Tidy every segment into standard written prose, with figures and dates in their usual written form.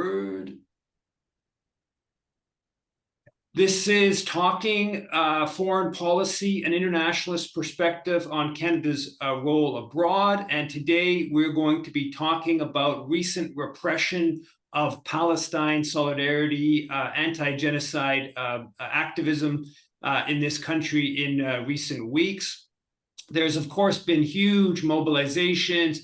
forward. This is talking foreign policy and internationalist perspective on Canada's role abroad. And today we're going to be talking about recent repression of Palestine solidarity, anti-genocide activism in this country in recent weeks. There's, of course, been huge mobilizations,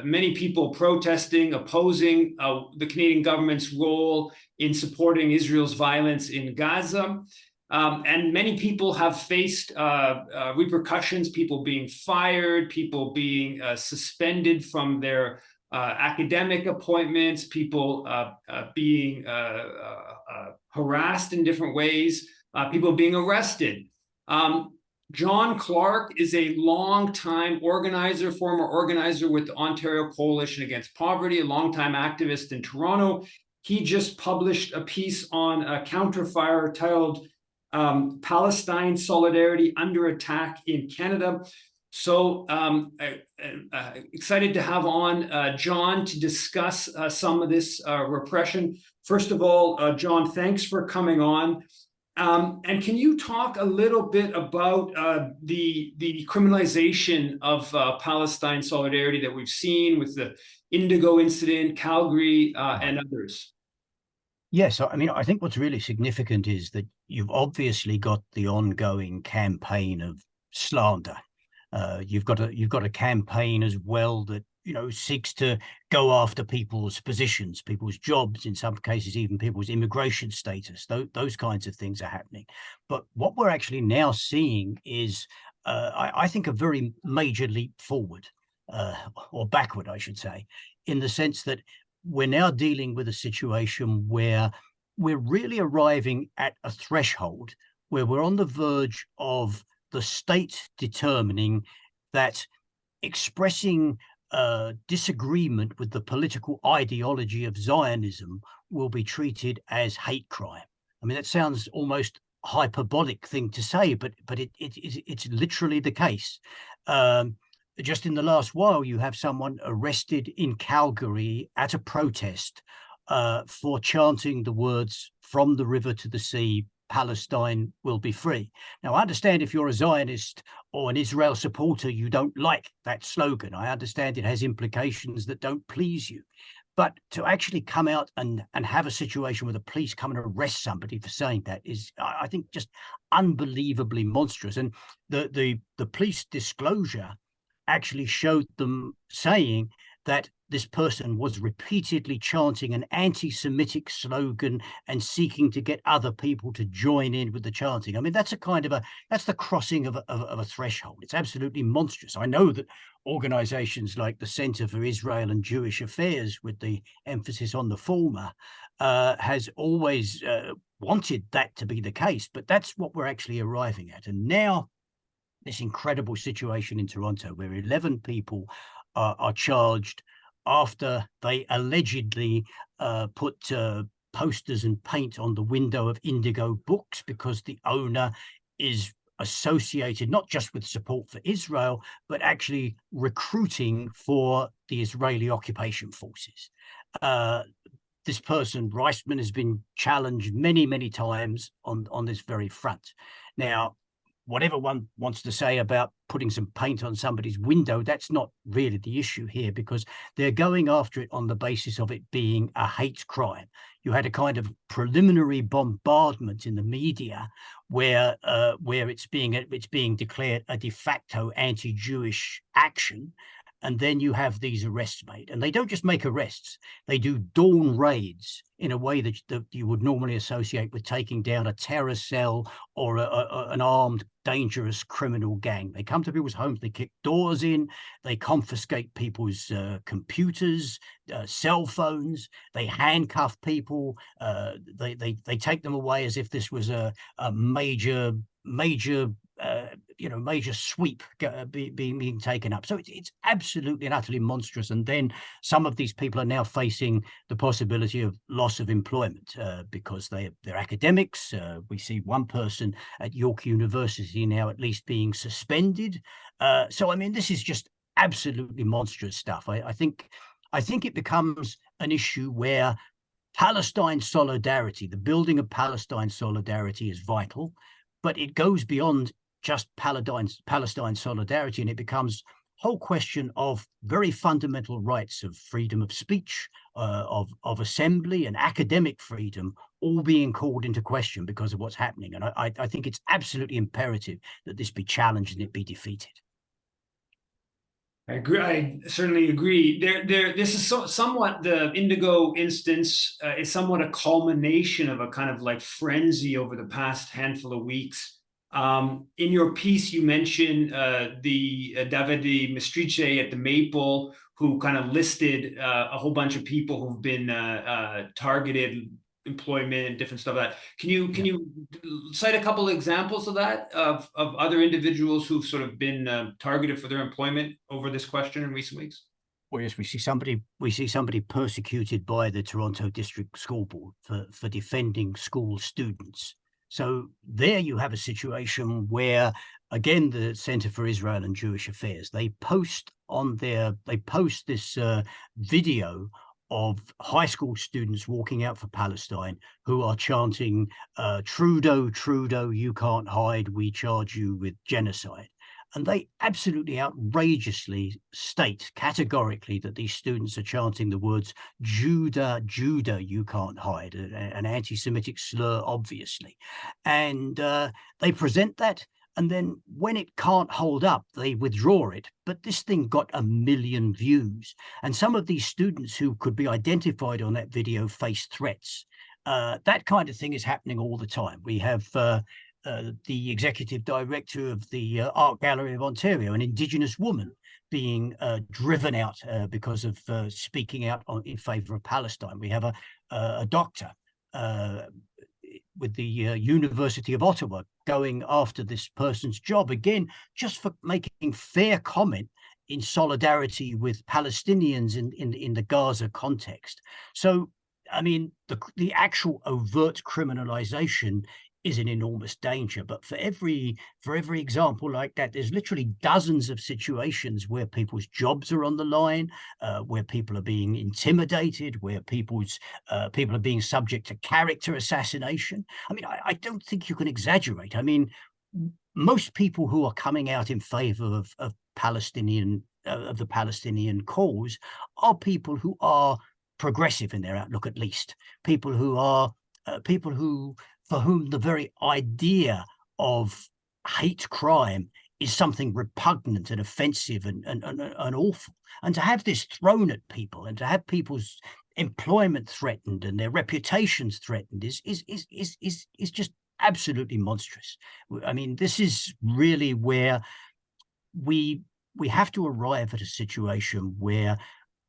many people protesting, opposing the Canadian government's role in supporting Israel's violence in Gaza. And many people have faced repercussions, people being fired, people being suspended from their academic appointments, people being harassed in different ways, people being arrested. John Clarke is a longtime organizer, former organizer with the Ontario Coalition Against Poverty, a longtime activist in Toronto. He just published a piece on Counterfire titled Palestine Solidarity Under Attack in Canada. So excited to have on John to discuss some of this repression. First of all, John, thanks for coming on. And can you talk a little bit about the criminalization of Palestine solidarity that we've seen with the Indigo incident, Calgary, and others? Yes, I mean, I think what's really significant is that you've obviously got the ongoing campaign of slander. You've got a campaign as well that seeks to go after people's positions, people's jobs, in some cases even people's immigration status. Those kinds of things are happening. But what we're actually now seeing is, I think, a very major leap forward, or backward, I should say, in the sense that we're now dealing with a situation where we're really arriving at a threshold where we're on the verge of the state determining that expressing disagreement with the political ideology of Zionism will be treated as hate crime. I mean, that sounds almost hyperbolic thing to say, but it's literally the case. Just in the last while, you have someone arrested in Calgary at a protest for chanting the words "from the river to the sea, Palestine will be free." Now, I understand if you're a Zionist or an Israel supporter, you don't like that slogan. I understand it has implications that don't please you. But to actually come out and have a situation where the police come and arrest somebody for saying that is, I think, just unbelievably monstrous. And the police disclosure actually showed them saying that this person was repeatedly chanting an anti-Semitic slogan and seeking to get other people to join in with the chanting. I mean, that's the crossing of a threshold. It's absolutely monstrous. I know that organizations like the Center for Israel and Jewish Affairs, with the emphasis on the former, has always wanted that to be the case, but that's what we're actually arriving at. And now this incredible situation in Toronto where 11 people are charged after they allegedly put posters and paint on the window of Indigo books because the owner is associated not just with support for Israel, but actually recruiting for the Israeli occupation forces. This person, Reisman, has been challenged many, many times on this very front. Now, whatever one wants to say about putting some paint on somebody's window, that's not really the issue here, because they're going after it on the basis of it being a hate crime. You had a kind of preliminary bombardment in the media where it's being declared a de facto anti-Jewish action. And then you have these arrests made, and they don't just make arrests, they do dawn raids in a way that you would normally associate with taking down a terror cell or an armed, dangerous criminal gang. They come to people's homes, they kick doors in, they confiscate people's computers, cell phones, they handcuff people, they take them away as if this was a major sweep being taken up. So it's absolutely and utterly monstrous. And then some of these people are now facing the possibility of loss of employment because they're academics. We see one person at York University now at least being suspended. So I mean, this is just absolutely monstrous stuff. I think it becomes an issue where Palestine solidarity, the building of Palestine solidarity is vital, but it goes beyond just Palestine solidarity, and it becomes whole question of very fundamental rights of freedom of speech, of assembly and academic freedom, all being called into question because of what's happening. And I think it's absolutely imperative that this be challenged and it be defeated. I agree. I certainly agree. This is somewhat the Indigo instance is somewhat a culmination of a kind of like frenzy over the past handful of weeks. In your piece, you mentioned the Davide Mistrice at the Maple, who kind of listed a whole bunch of people who've been targeted, employment, different stuff like that. Can you cite a couple of examples of that, of other individuals who've sort of been targeted for their employment over this question in recent weeks? Well, yes, we see somebody persecuted by the Toronto District School Board for defending school students. So there you have a situation where, again, the Center for Israel and Jewish Affairs, they post this video of high school students walking out for Palestine who are chanting, Trudeau, Trudeau, you can't hide, we charge you with genocide. And they absolutely outrageously state categorically that these students are chanting the words, Judah, Judah, you can't hide, an anti-Semitic slur, obviously. And they present that, and then when it can't hold up, they withdraw it. But this thing got 1 million views. And some of these students who could be identified on that video face threats. That kind of thing is happening all the time. We have the executive director of the Art Gallery of Ontario, an Indigenous woman, being driven out because of speaking out in favor of Palestine. We have a doctor with the University of Ottawa going after this person's job, again, just for making fair comment in solidarity with Palestinians in the Gaza context. So, I mean, the actual overt criminalization is an enormous danger. But for every example like that, there's literally dozens of situations where people's jobs are on the line, where people are being intimidated, where people are being subject to character assassination. I mean, I don't think you can exaggerate. I mean, most people who are coming out in favor of the Palestinian cause are people who are progressive in their outlook, at least people who are for whom the very idea of hate crime is something repugnant and offensive and awful. And to have this thrown at people and to have people's employment threatened and their reputations threatened is just absolutely monstrous. I mean, this is really where we have to arrive at a situation where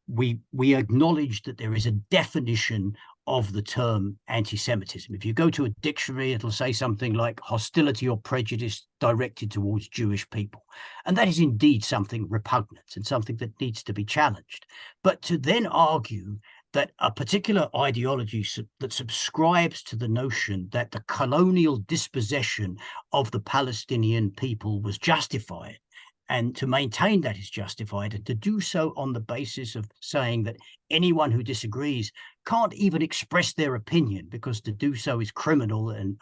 we acknowledge that there is a definition of the term anti-Semitism. If you go to a dictionary, it'll say something like hostility or prejudice directed towards Jewish people. And that is indeed something repugnant and something that needs to be challenged. But to then argue that a particular ideology that subscribes to the notion that the colonial dispossession of the Palestinian people was justified, and to maintain that is justified, and to do so on the basis of saying that anyone who disagrees can't even express their opinion because to do so is criminal, and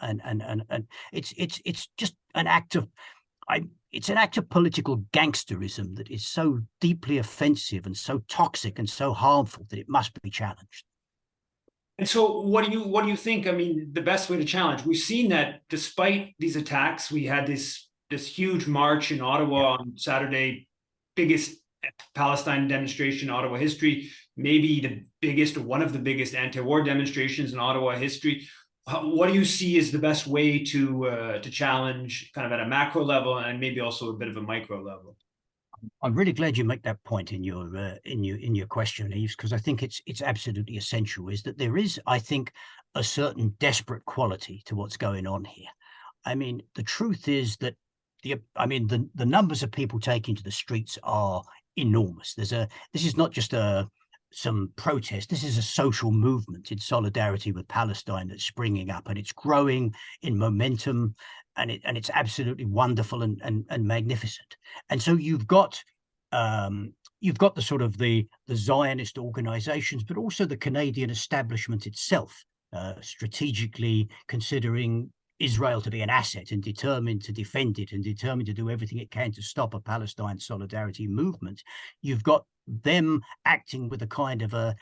it's just an act of political gangsterism that is so deeply offensive and so toxic and so harmful that it must be challenged. And so what do you think? I mean, the best way to challenge, we've seen that despite these attacks, we had this huge march in Ottawa on Saturday, biggest Palestine demonstration in Ottawa history, maybe the biggest or one of the biggest anti-war demonstrations in Ottawa history. What do you see as the best way to challenge kind of at a macro level and maybe also a bit of a micro level? I'm really glad you make that point in your question, Yves, because I think it's absolutely essential. Is that there is, I think, a certain desperate quality to what's going on here. I mean, the truth is that the numbers of people taking to the streets are enormous. This is not just some protest. This is a social movement in solidarity with Palestine that's springing up, and it's growing in momentum, and it's absolutely wonderful and magnificent. And so you've got you've got the sort of the Zionist organizations, but also the Canadian establishment itself, strategically considering Israel to be an asset and determined to defend it and determined to do everything it can to stop a Palestine solidarity movement. You've got them acting with a kind of a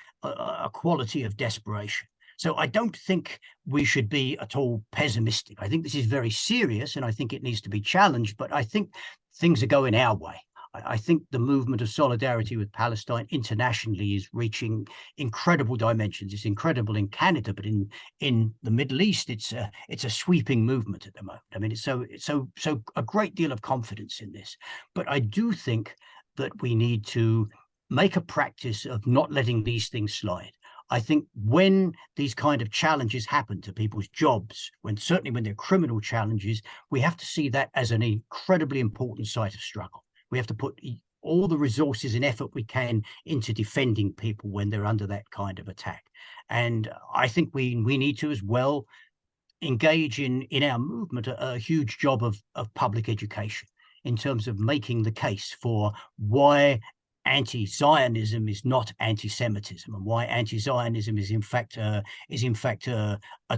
quality of desperation. So I don't think we should be at all pessimistic. I think this is very serious and I think it needs to be challenged, but I think things are going our way. I think the movement of solidarity with Palestine internationally is reaching incredible dimensions. It's incredible in Canada, but in the Middle East, it's a sweeping movement at the moment. I mean, it's so a great deal of confidence in this. But I do think that we need to make a practice of not letting these things slide. I think when these kind of challenges happen to people's jobs, certainly when they're criminal challenges, we have to see that as an incredibly important site of struggle. We have to put all the resources and effort we can into defending people when they're under that kind of attack. And I think we need to as well engage in our movement a huge job of public education in terms of making the case for why anti-Zionism is not anti-Semitism, and why anti-Zionism is in fact a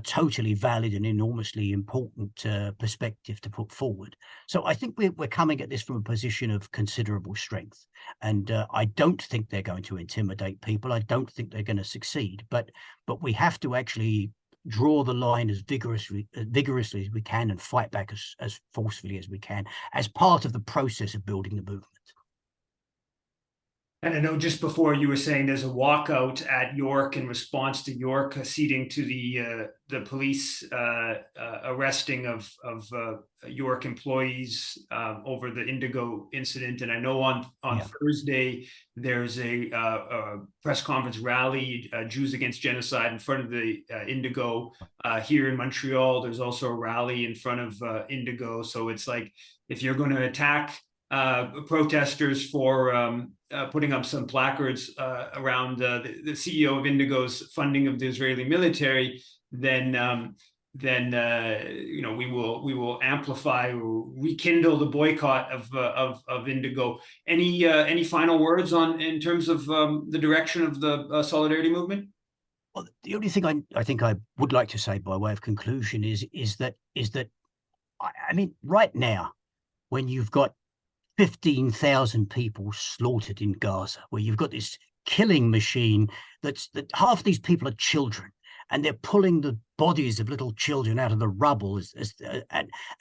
totally valid and enormously important perspective to put forward. So I think we're coming at this from a position of considerable strength, and I don't think they're going to intimidate people. I don't think they're going to succeed, but we have to actually draw the line as vigorously as we can and fight back as forcefully as we can as part of the process of building the movement. And I know just before you were saying there's a walkout at York in response to York acceding to the police arresting of York employees over the Indigo incident. And I know on Thursday there's a press conference rally, Jews Against Genocide, in front of the Indigo. Here in Montreal, there's also a rally in front of Indigo. So it's like, if you're going to attack protesters for putting up some placards around the CEO of Indigo's funding of the Israeli military, then you know, we will amplify or rekindle the boycott of Indigo. Any final words in terms of the direction of the solidarity movement? Well, the only thing I think I would like to say by way of conclusion is that I mean, right now, when you've got 15,000 people slaughtered in Gaza, where you've got this killing machine that half these people are children, and they're pulling the bodies of little children out of the rubble,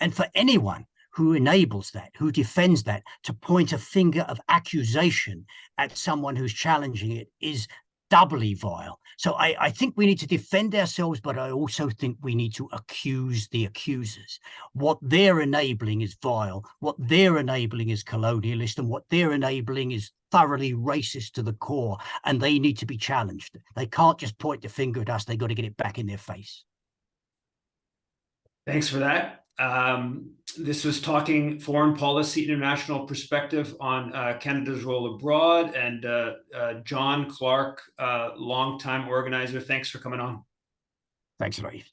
and for anyone who enables that, who defends that, to point a finger of accusation at someone who's challenging it is doubly vile. So I think we need to defend ourselves, but I also think we need to accuse the accusers. What they're enabling is vile. What they're enabling is colonialist, and what they're enabling is thoroughly racist to the core, and they need to be challenged. They can't just point the finger at us. They've got to get it back in their face. Thanks for that. This was Talking Foreign Policy, International Perspective on Canada's Role Abroad, and John Clarke, longtime organizer. Thanks for coming on. Thanks a lot, Yves.